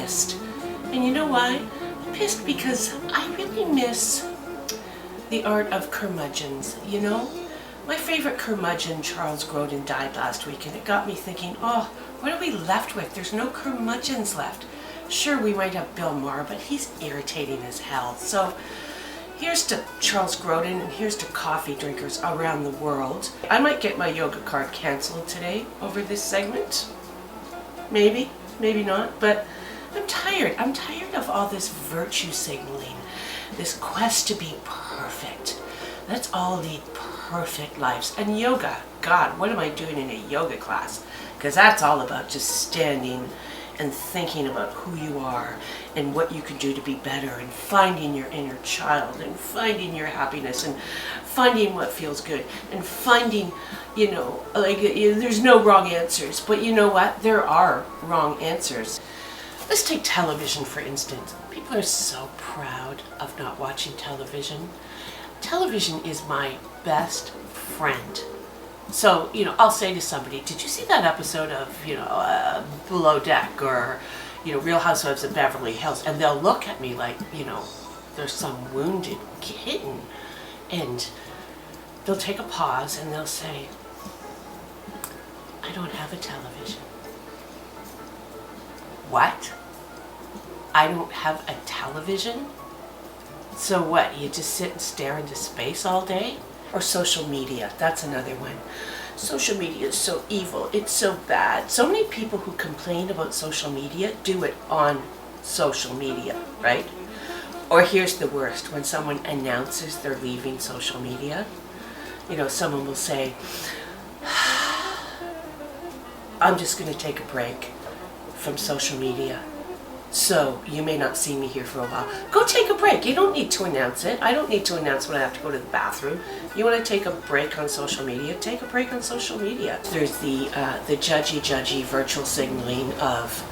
pissed. And you know why? I'm pissed because I really miss the art of curmudgeons, you know? My favorite curmudgeon, Charles Grodin, died last week, and it got me thinking, oh, what are we left with? There's no curmudgeons left. Sure, we might have Bill Maher, but he's irritating as hell. So here's to Charles Grodin, and here's to coffee drinkers around the world. I might get my yoga card canceled today over this segment. Maybe, maybe not, but I'm tired. I'm tired of all this virtue signaling, this quest to be perfect. Let's all lead perfect lives. And yoga, God, what am I doing in a yoga class? Because that's all about just standing and thinking about who you are and what you can do to be better and finding your inner child and finding your happiness and finding what feels good and finding, you know, like there's no wrong answers, but you know what? There are wrong answers. Let's take television, for instance. People are so proud of not watching television. Television is my best friend. So, you know, I'll say to somebody, did you see that episode of, you know, Below Deck or, you know, Real Housewives of Beverly Hills? And they'll look at me like, you know, there's some wounded kitten. And they'll take a pause and they'll say, I don't have a television. What? I don't have a television? So what, you just sit and stare into space all day? Or social media, that's another one. Social media is so evil, it's so bad. So many people who complain about social media do it on social media, right? Or here's the worst, when someone announces they're leaving social media, you know, someone will say, I'm just going to take a break from social media. So you may not see me here for a while. Go take a break. You don't need to announce it. I don't need to announce when I have to go to the bathroom. You want to take a break on social media? Take a break on social media. There's the judgy virtual signaling of,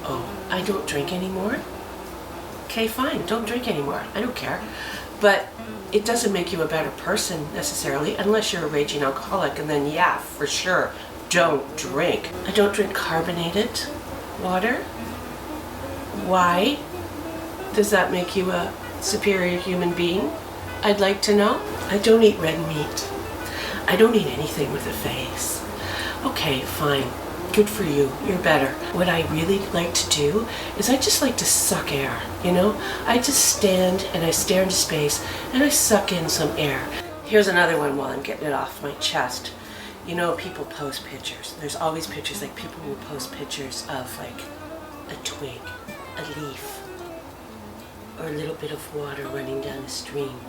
oh, I don't drink anymore. Okay, fine. Don't drink anymore. I don't care. But it doesn't make you a better person necessarily unless you're a raging alcoholic. And then, yeah, for sure, don't drink. I don't drink carbonated water. Why? Does that make you a superior human being? I'd like to know. I don't eat red meat. I don't eat anything with a face. Okay, fine. Good for you. You're better. What I really like to do is I just like to suck air, you know? I just stand and I stare into space and I suck in some air. Here's another one while I'm getting it off my chest. You know, people post pictures. There's always pictures, like people will post pictures of like a twig, a leaf, or a little bit of water running down the stream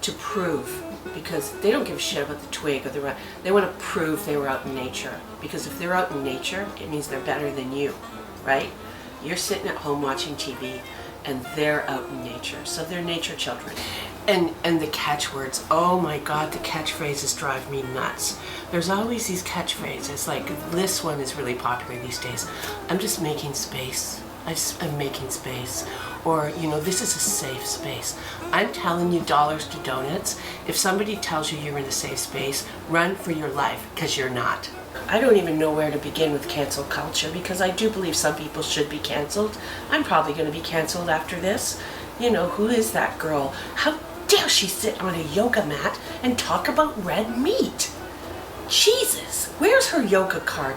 to prove, because they don't give a shit about the twig or the rock. They want to prove they were out in nature, because if they're out in nature, it means they're better than you, right? You're sitting at home watching TV and they're out in nature, so they're nature children. And the catchwords, oh my God, the catchphrases drive me nuts. There's always these catchphrases, like this one is really popular these days. I'm just making space. I'm making space. Or, you know, this is a safe space. I'm telling you dollars to donuts. If somebody tells you you're in a safe space, run for your life, because you're not. I don't even know where to begin with cancel culture, because I do believe some people should be canceled. I'm probably going to be canceled after this. You know, who is that girl? How dare she sit on a yoga mat and talk about red meat? Jesus, where's her yoga card?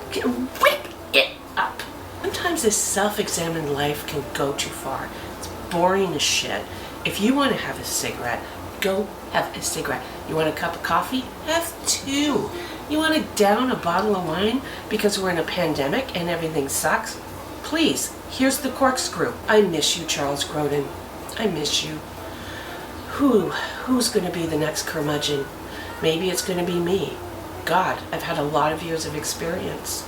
Whip it up. Sometimes this self-examined life can go too far. It's boring as shit. If you want to have a cigarette, go have a cigarette. You want a cup of coffee? Have two. You want to down a bottle of wine because we're in a pandemic and everything sucks? Please, here's the corkscrew. I miss you, Charles Grodin. I miss you. Who's going to be the next curmudgeon? Maybe it's going to be me. God, I've had a lot of years of experience.